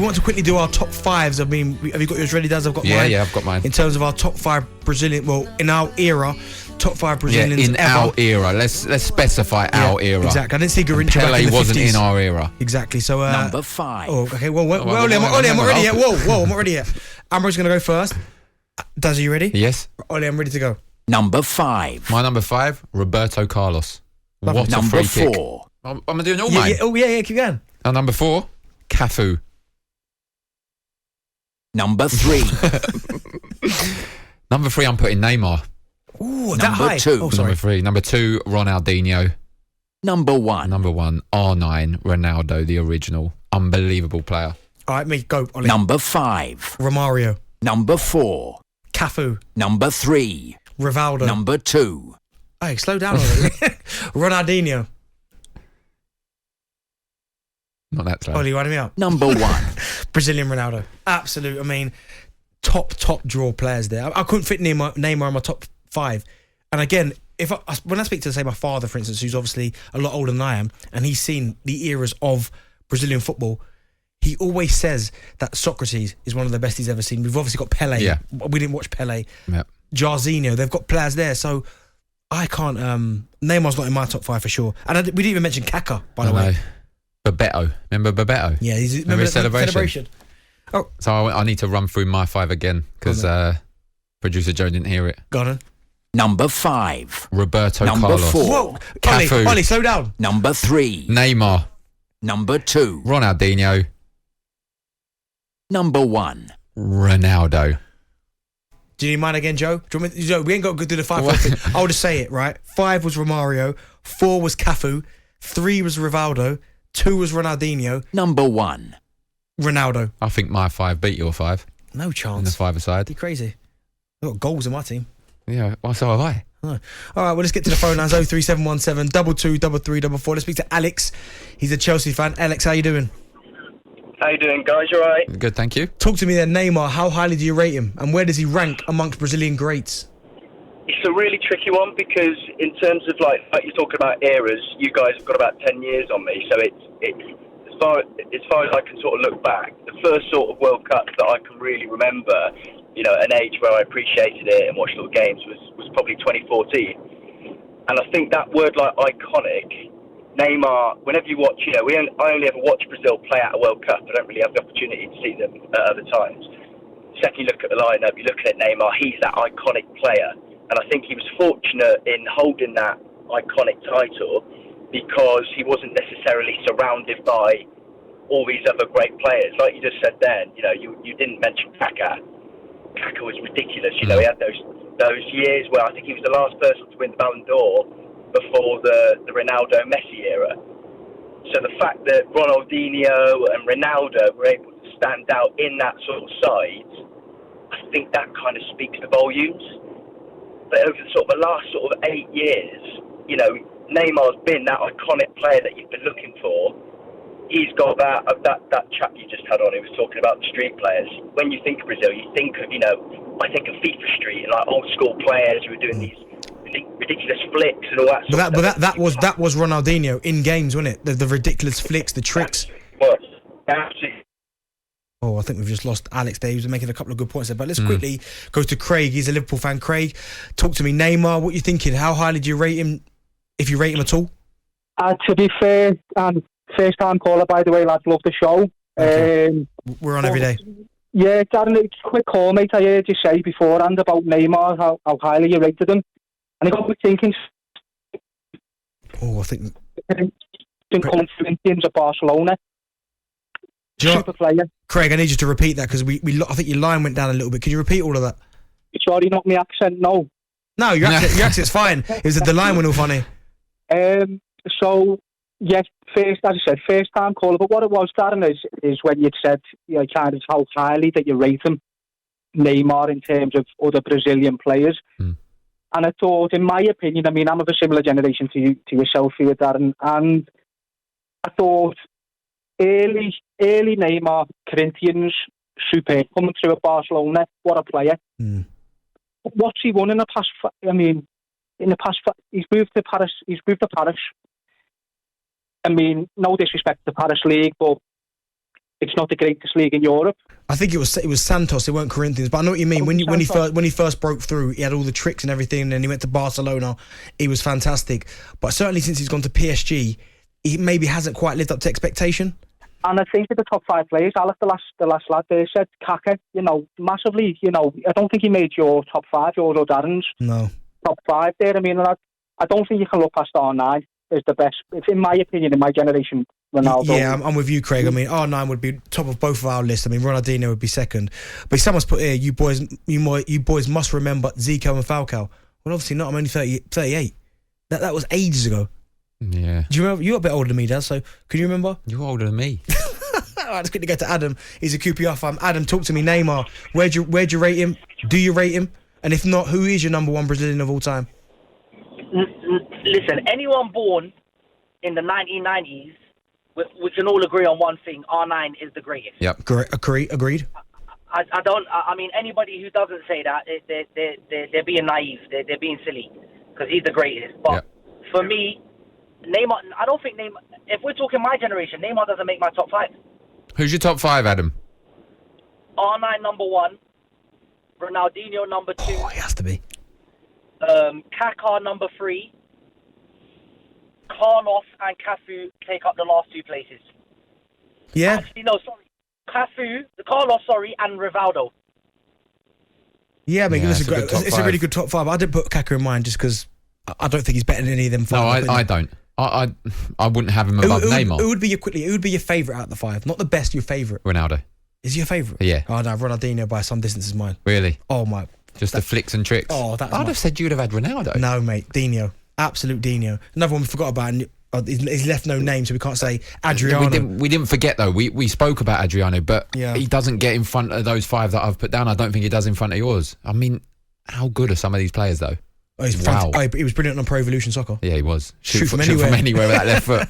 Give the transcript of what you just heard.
want to quickly do our top fives. I mean, have you got yours ready, Daz? I've got mine. Yeah, I've got mine. In terms of our top 5 Brazilian, well, in our era, top 5 Brazilians in ever. our era. Let's specify our era. Exactly. I didn't see Garrincha Pele back in the wasn't 50s. in our era. Exactly. So Number 5. Oh, okay. Well, Ollie, I'm not ready yet. Whoa, I'm not ready yet. Amro's going to go first. Daz, are you ready? Yes. Ollie, I'm ready to go. Number 5. My number 5, Roberto Carlos. What a Number free 4. kick. I'm doing all mine. Yeah, keep going. And number 4, Cafu. Number 3. Number 3, I'm putting Neymar. Ooh, that high. Number 2. Oh, sorry. Number 3. Number 2, Ronaldinho. Number 1. Number 1, R9, Ronaldo, the original. Unbelievable player. All right, me, go, Ollie. Number 5. Romario. Number 4. Cafu. Number 3. Rivaldo. Number 2. Hey, slow down, Ollie. Ronaldinho. Not that slow. Ollie, you winding me up? Number 1. Brazilian Ronaldo. Absolute. I mean, top draw players there. I couldn't fit Neymar in my top 5. And again, when I speak to, say, my father, for instance, who's obviously a lot older than I am, and he's seen the eras of Brazilian football, he always says that Socrates is one of the best he's ever seen. We've obviously got Pele. Yeah. We didn't watch Pele. Yep. Jarzinho. They've got players there. So I can't... Neymar's not in my top 5 for sure. And we didn't even mention Kaká, by the way. Bebeto. Remember Bebeto? Yeah, remember his celebration? Oh. So I need to run through my 5 again because producer Joe didn't hear it. Go on. Number 5. Roberto Number Carlos. 4. Whoa. Cafu. Ollie, slow down. Number 3. Neymar. Number 2. Ronaldinho. Number 1. Ronaldo. Do you need mine again, Joe? Do you want me, Joe, we ain't got to do the 5 thing. I'll just say it, right? 5 was Romario. 4 was Cafu. 3 was Rivaldo. 2 was Ronaldinho. Number 1. Ronaldo. I think my 5 beat your 5 No in the chance. 5-a-side. You crazy. I've got goals in my team. Yeah, well, so have I. Oh. All right, well, let's get to the phone lines. 03717 22 3344. Let's speak to Alex. He's a Chelsea fan. Alex, how you doing? How you doing, guys? You alright? Good, thank you. Talk to me then, Neymar. How highly do you rate him? And where does he rank amongst Brazilian greats? It's a really tricky one because in terms of like you're talking about eras, you guys have got about 10 years on me. So it's as far as I can sort of look back, the first sort of World Cup that I can really remember, you know, an age where I appreciated it and watched all the games was probably 2014. And I think that word like iconic, Neymar, whenever you watch, you know, I only ever watch Brazil play at a World Cup. I don't really have the opportunity to see them at other times. Second, you look at the lineup, you're looking at Neymar, he's that iconic player. And I think he was fortunate in holding that iconic title because he wasn't necessarily surrounded by all these other great players. Like you just said then, you know, you didn't mention Kaká. Kaká was ridiculous. You know, he had those years where I think he was the last person to win the Ballon d'Or before the Ronaldo Messi era. So the fact that Ronaldinho and Ronaldo were able to stand out in that sort of side, I think that kind of speaks the volumes. But over the last 8 years, you know, Neymar's been that iconic player that you've been looking for. He's got that chap you just had on who was talking about the street players. When you think of Brazil, you think of, you know, I think of FIFA Street and like old school players who were doing these ridiculous flicks and all that sort of stuff. But that was Ronaldinho in games, wasn't it? The ridiculous flicks, the tricks. Absolutely. Oh, I think we've just lost Alex there. He was making a couple of good points there. But let's quickly go to Craig. He's a Liverpool fan. Craig, talk to me. Neymar, what are you thinking? How highly do you rate him, if you rate him at all? To be fair, first time caller, by the way, lads, love the show. We're on every day. Yeah, Darren, it's a quick call, mate. I heard you say beforehand about Neymar, how highly you rated him. And I got me thinking... Oh, I think... Corinthians of Barcelona. Super player. Craig, I need you to repeat that because I think your line went down a little bit. Can you repeat all of that? Sorry, not my accent, no. No, your accent's fine. It was that the line went all funny. So, yes, as I said, first time caller. But what it was, Darren, is when you'd said, you know, kind of how highly that you rate him, Neymar, in terms of other Brazilian players. And I thought, in my opinion, I mean, I'm of a similar generation to yourself here, Darren, and I thought early Neymar, Corinthians, superb, coming through at Barcelona, what a player. What's he won in the past? He's moved to Paris. I mean, no disrespect to the Paris League, but it's not the greatest league in Europe. I think it was Santos. It weren't Corinthians, but I know what you mean. When he first broke through, he had all the tricks and everything. And then he went to Barcelona. He was fantastic. But certainly since he's gone to PSG, he maybe hasn't quite lived up to expectation. And I think with the top 5 players, Alex, the last lad there said Kaka, massively. I don't think he made your top 5, yours or Darren's. No. Top 5 there. I mean, I don't think you can look past R9 as the best. It's in my opinion, in my generation, Ronaldo. Yeah, I'm with you, Craig. I mean, R9 would be top of both of our lists. I mean, Ronaldinho would be second. But someone's put here, you boys must remember Zico and Falcao. Well, obviously not. I'm only 38. That was ages ago. Yeah. Do you remember? You're a bit older than me, Dad, so can you remember? You're older than me. All right, let's quickly go to Adam. He's a QPR fan. Adam, talk to me. Neymar, where'd you rate him? Do you rate him? And if not, who is your number 1 Brazilian of all time? Listen, anyone born in the 1990s, we can all agree on one thing: R9 is the greatest. Yep. Agreed. I mean, anybody who doesn't say that, they're being naive. They're being silly, because he's the greatest. But for me, Neymar, I don't think Neymar. If we're talking my generation, Neymar doesn't make my top 5. Who's your top 5, Adam? R9 number 1, Ronaldinho number 2. Oh, it has to be. Kaká number 3. Carlos and Cafu take up the last 2 places. Yeah. Actually, no, sorry. Carlos, and Rivaldo. Yeah, I mean, it's a really good top 5. I didn't put Kaká in mine just because I don't think he's better than any of them 5. No, I don't. I wouldn't have him above Neymar. Who would be your favourite out of the 5? Not the best, your favourite. Ronaldo. Is he your favourite? Yeah. Oh, no, Ronaldinho by some distance is mine. Really? Oh, my. Just the flicks and tricks. Oh, I'd have said you'd have had Ronaldo. No, mate. Dino. Absolute Dino. Another one we forgot about, and he's left no name, so we can't say Adriano. We didn't forget, though. We spoke about Adriano, but he doesn't get in front of those 5 that I've put down. I don't think he does in front of yours. I mean, how good are some of these players, though? Oh, he was brilliant on Pro Evolution Soccer. Yeah, he was. Shoot from anywhere with that left foot.